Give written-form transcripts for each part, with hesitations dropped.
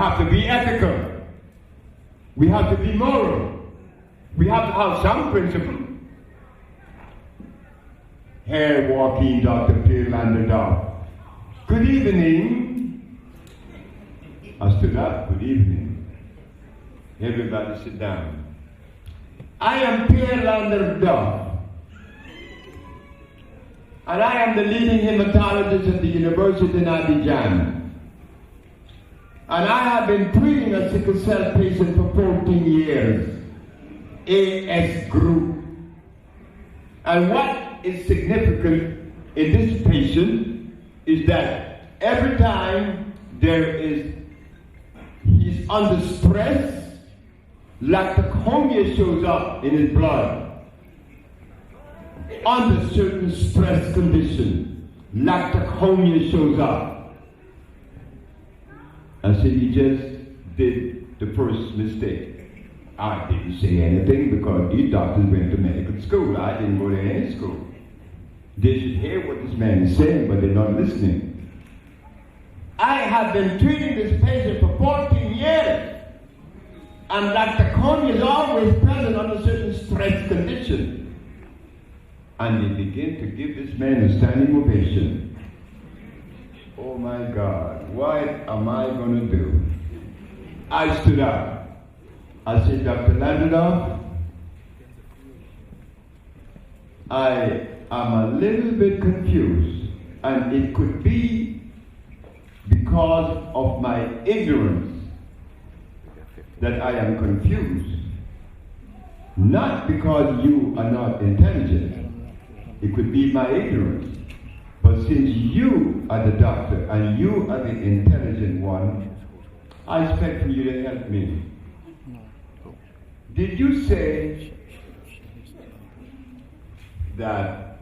have to be ethical. We have to be moral. We have to have some principle. Here walking Dr. Pearlander Dog. Good evening. I stood up. Good evening. Everybody sit down. I am Pearlander Dog. And I am the leading hematologist at the University in Abidjan. And I have been treating a sickle cell patient for 14 years. AS group. And what is significant in this patient is that every time he's under stress, lactocomia shows up in his blood. Under certain stress condition, lactocomia shows up. I said, he just did the first mistake. I didn't say anything because these doctors went to medical school. I didn't go to any school. They should hear what this man is saying, but they're not listening. I have been treating this patient for 14 years, and lactocomia is always present under certain stress condition. And they begin to give this man a standing ovation. Oh my God, what am I going to do? I stood up. I said, Dr. Landoff, I am a little bit confused, and it could be because of my ignorance that I am confused. Not because you are not intelligent. It could be my ignorance. But since you are the doctor and you are the intelligent one, I expect for you to help me. Did you say that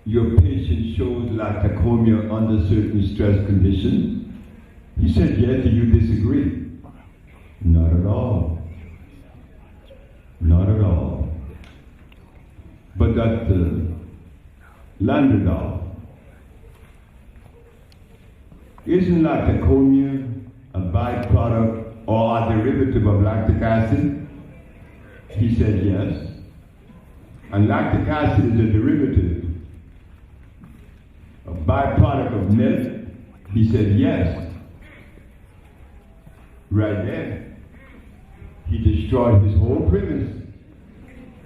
your patient shows lactocomia under certain stress conditions? He said, yes. Do you disagree? Not at all. Not at all. But Dr. Landoff, isn't lactocomia a byproduct or a derivative of lactic acid? He said yes. And lactic acid is a derivative, a byproduct of milk. He said yes. Right there. He destroyed his whole premise.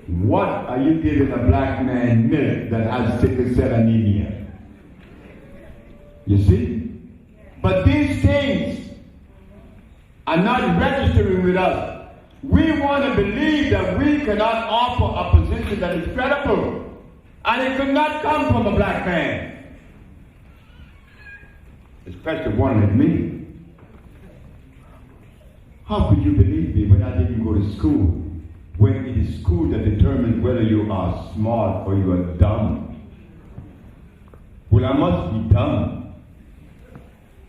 What are you giving a black man milk that has sickle cell anemia? You see? But these things are not registering with us. We want to believe that we cannot offer a position that is credible. And it could not come from a black man. Especially one like me. How could you believe me when I didn't go to school? When it is school that determines whether you are smart or you are dumb. Well, I must be dumb.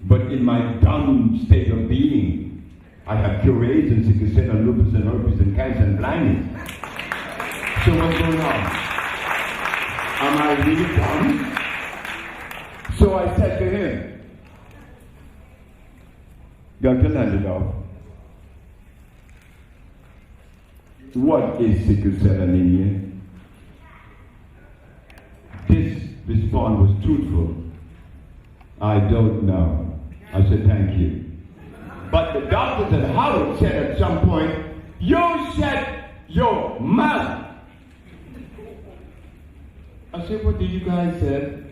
But in my dumb state of being, I have cure AIDS and sickle cell and lupus and herpes and cancer and blindness. So what's going on? Am I really dumb? So I said to him, Dr. Landoff, what is sickle cell anemia? This response was truthful. I don't know. I said, thank you. But the doctors at Howard said at some point, you shut your mouth. I said, what did you guys say?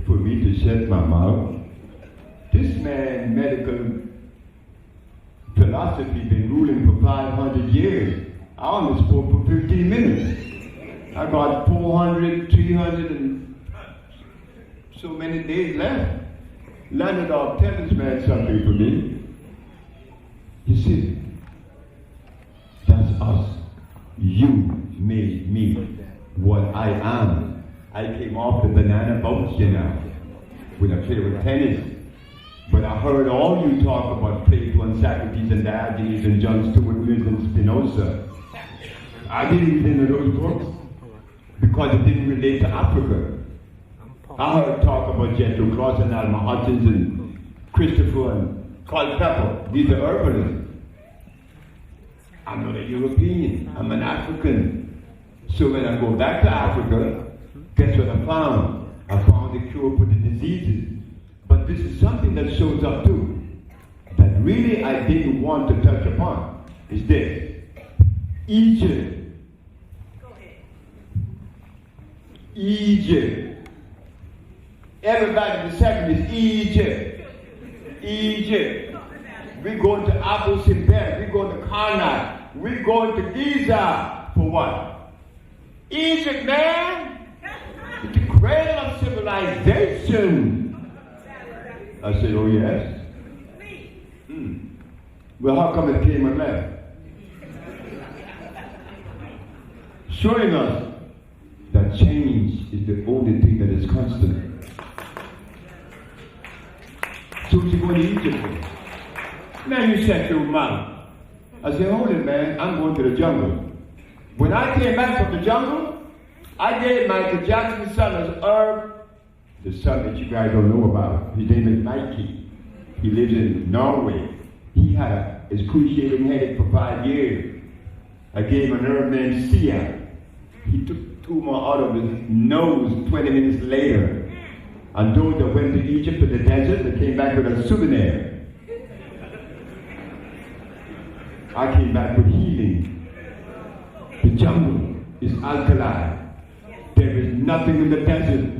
For me to shut my mouth? This man, medical philosophy, been ruling for 500 years. I only spoke for 15 minutes. I got 400, 300, and so many days left. Landoff, tell this man something for me. You see, that's us. You made me what I am. I came off the banana boat, you know, with a player of tennis. But I heard all you talk about Plato and Socrates and Diogenes and John Stuart Mill and Spinoza. I didn't read any of those books because it didn't relate to Africa. I heard talk about Jethro Cross and Alma Hutchins and Christopher and called pepper. These are herbalists. I'm not a European, I'm an African. So when I go back to Africa, guess what I found? I found a cure for the diseases. But this is something that shows up too, that really I didn't want to touch upon, is this. Egypt. Go ahead. Egypt. Everybody in the 70s, Egypt. Egypt. We're going to Abu Simbel, we're going to Karnak, we're going to Giza. For what? Egypt, man! It's the cradle of civilization. I said, oh yes? Well, how come it came and left? Showing us that change is the only thing that is constant. So what you going to Egypt for? Man, you shut your mouth. I said, hold it, man, I'm going to the jungle. When I came back from the jungle, I gave Michael Jackson's son as Herb, the son that you guys don't know about. His name is Mikey. He lives in Norway. He had excruciating headache for 5 years. I gave him an herb named Sia. He took a tumor out of his nose 20 minutes later. And those that went to Egypt to the desert, they came back with a souvenir. I came back with healing. The jungle is alkali. There is nothing in the desert.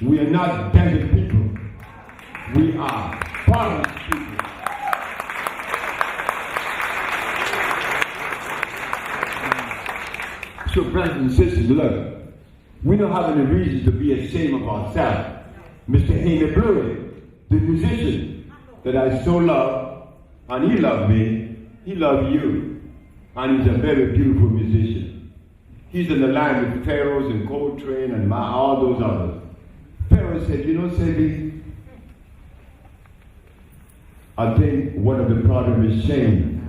We are not desert people. We are forest people. So brothers and sisters, look, we don't have any reason to be ashamed of ourselves. Mr. Haney Blewett, the musician that I so love, and he loved me, he loved you, and he's a very beautiful musician. He's in the line with Pharaohs and Coltrane and all those others. Pharaoh said, you know, Sebi, I think one of the problems is shame.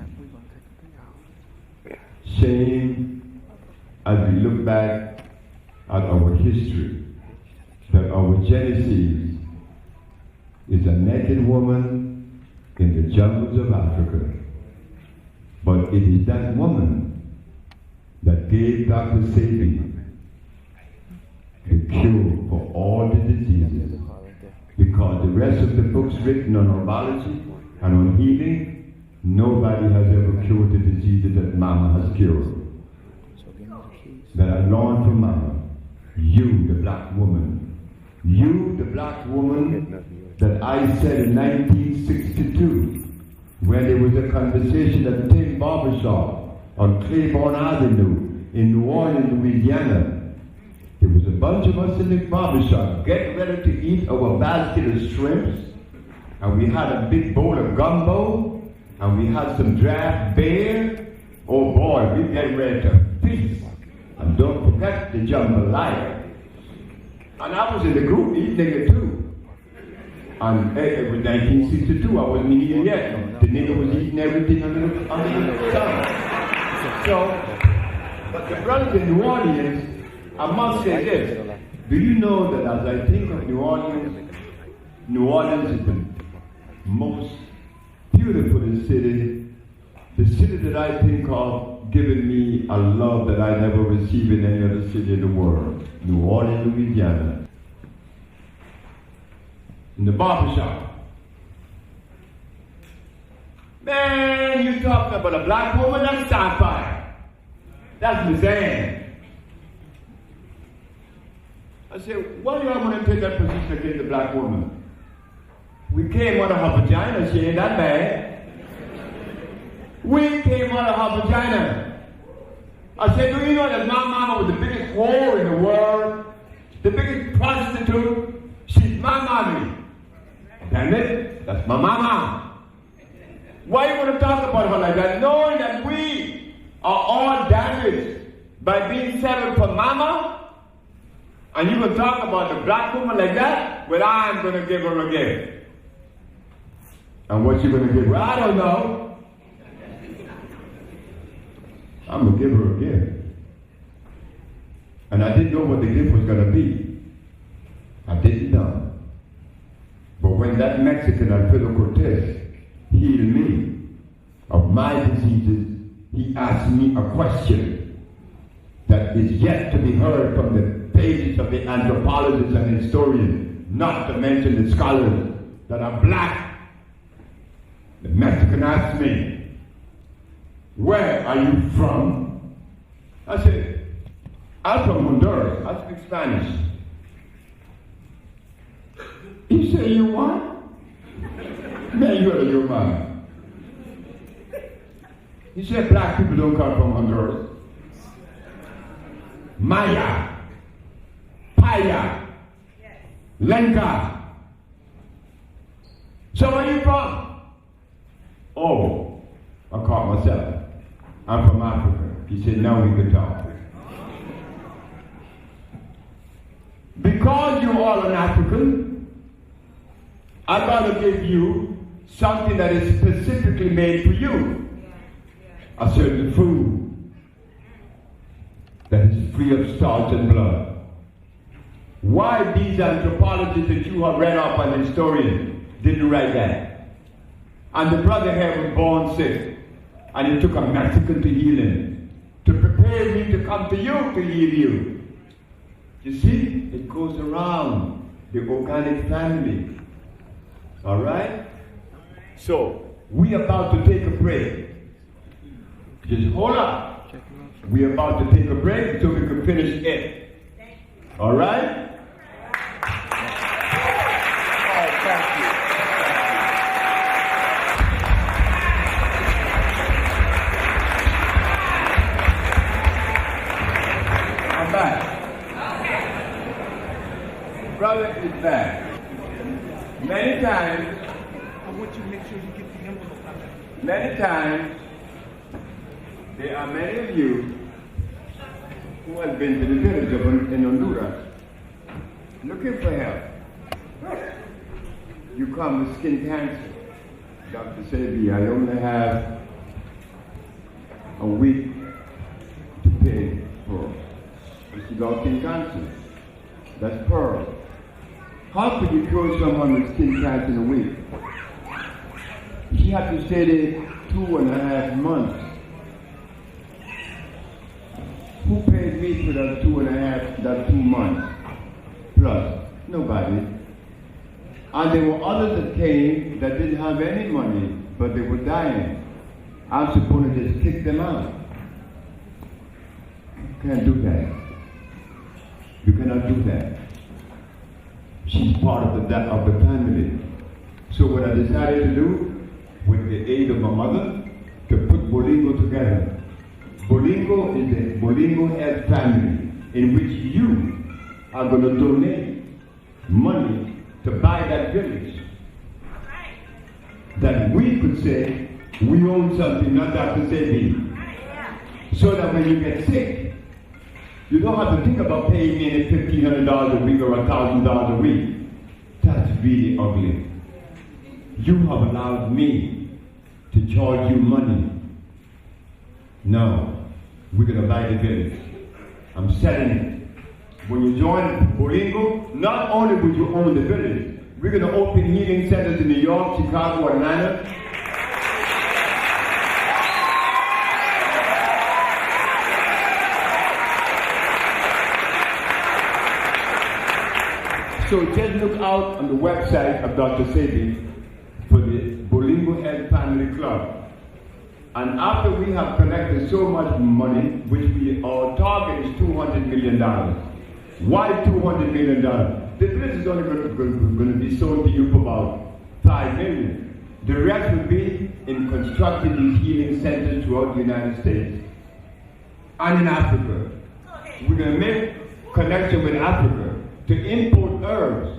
Shame, as we look back at our history, that our Genesis is a naked woman in the jungles of Africa. But it is that woman that gave Dr. Sebi the cure for all the diseases. Because the rest of the books written on herbology and on healing, nobody has ever cured the diseases that Mama has cured. That I learned from Mama. You, the black woman. You, the black woman that I said in 1962, when there was a conversation at Tim Barbershop on Claiborne Avenue in New Orleans, Louisiana. There was a bunch of us in the barbershop getting ready to eat our basket of shrimps, and we had a big bowl of gumbo, and we had some draft beer. Oh boy, we getting ready to feast. And don't forget the jambalaya. And I was in the group eating it too. And it was 1962, I wasn't eating yet. The nigga was eating everything under the sun. So, but the brothers in New Orleans, I must say this. Do you know that as I think of New Orleans is the most beautiful city, the city that I think of giving me a love that I never received in any other city in the world. New Orleans, Louisiana. In the barbershop. Man, you talking about a black woman? That's sci-fi. That's Miss Ann. I said, why do y'all want to take that position against the black woman? We came out of her vagina, she ain't that bad. We came out of her vagina. I said, do you know that my mama was the biggest whore in the world? The biggest prostitute? She's my mommy. Damn it, that's my mama. Why you want to talk about her like that? Knowing that we are all damaged by being severed from mama? And you can talk about the black woman like that? Well, I'm going to give her a gift. And what you going to give her? I don't know. I'm going to give her a gift. And I didn't know what the gift was going to be. I didn't know. But when that Mexican, Alfredo Cortez, heal me of my diseases, he asked me a question that is yet to be heard from the pages of the anthropologists and historians, not to mention the scholars that are black. The Mexican asked me, where are you from? I said, I'm from Honduras. I speak Spanish. He said, you what? Man, you're out of your mind. He said, black people don't come from Honduras. Maya, Paya, Lenca. So where are you from? Oh, I caught myself. I'm from Africa. He said, now we can talk. Because you're all an African, I'm going to give you something that is specifically made for you. A certain food that is free of starch and blood. Why these anthropologists that you have read up on historians didn't write that? And the brother here was born sick, and it took a Mexican to heal him, to prepare me to come to you to heal you. You see, it goes around the organic family. All right? So, we're about to take a break. Just hold up. We're about to take a break so we can finish it. All right? Thank you. I'm back. Brother is back. Many times, I want you to make sure you get the envelope. Many times, there are many of you who have been to the village in Honduras looking for help. You come with skin cancer. Dr. Sebi, I only have a week to pay for. She got skin cancer. That's pearl. How could you cure someone with skin cancer in a week? She had to stay there 2.5 months. Who paid me for that 2 months? Plus, nobody. And there were others that came that didn't have any money, but they were dying. I'm supposed to just kick them out. You can't do that. You cannot do that. She's part of the family. So what I decided to do, with the aid of my mother, to put Bolingo together. Bolingo is the Bolingo Health family, in which you are going to donate money to buy that village. That we could say, we own something, not Dr. Sebi. So that when you get sick, you don't have to think about paying me $1,500 a week or $1,000 a week. That's really ugly. You have allowed me to charge you money. No, we're going to buy the village. I'm selling it. When you join Bolingo, not only will you own the village, we're going to open healing centers in New York, Chicago, Atlanta. So just look out on the website of Dr. Sebi for the Bolingo Health Family Club. And after we have collected so much money, which our target is $200 million. Why $200 million? The village is only going to be sold to you for about $5 million. The rest will be in constructing these healing centers throughout the United States and in Africa. We're going to make connection with Africa to import herbs.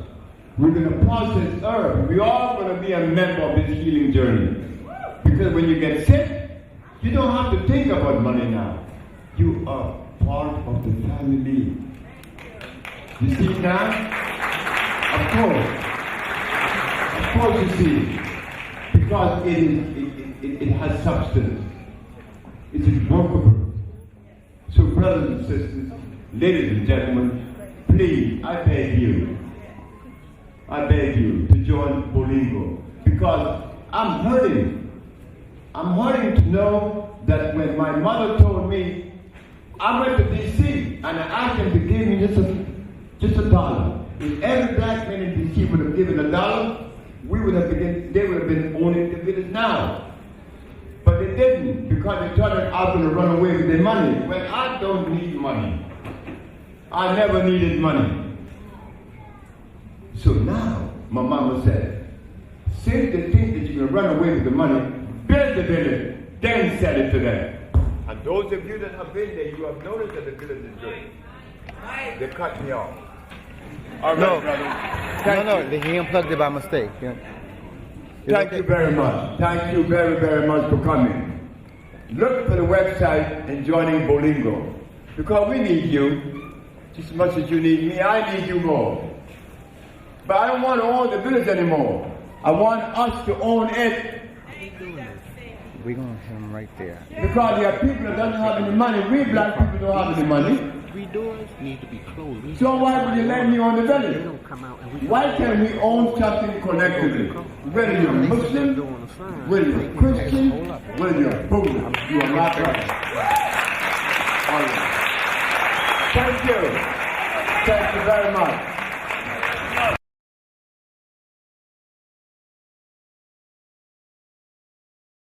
We're going to process herbs. We're all going to be a member of this healing journey. Because when you get sick, you don't have to think about money now. You are part of the family. You see now? Of course you see. Because it has substance. It's workable. So brothers and sisters, ladies and gentlemen, please, I beg you to join Bolingo. Because I'm hurting. I'm hurting to know that when my mother told me, I went to D.C. and I asked them to give me just $1. If every black man in D.C. would have given $1, they would have been owning the village now. But they didn't, because they thought that I was going to run away with their money. Well, I don't need money. I never needed money. So now, my mama said, since they think that you're going to run away with the money, build the village, then sell it to them. And those of you that have been there, you have noticed that the village is good. They cut me off. All right, No, brother. he unplugged it by mistake. Yeah. Thank you very much. Thank you very, very much for coming. Look for the website and joining Bolingo. Because we need you just as much as you need me. I need you more. But I don't want to own the village anymore. I want us to own it. We're going to have him right there. Because there are people that don't have any money. We black people don't have any money. Three doors need to be closed. So why would you let me own the They village? don't come out and we Why can't we own something collectively? Whether you're Muslim, whether you're Christian, whether you're Buddhist, you are my brother. All right. Thank you. Thank you very much.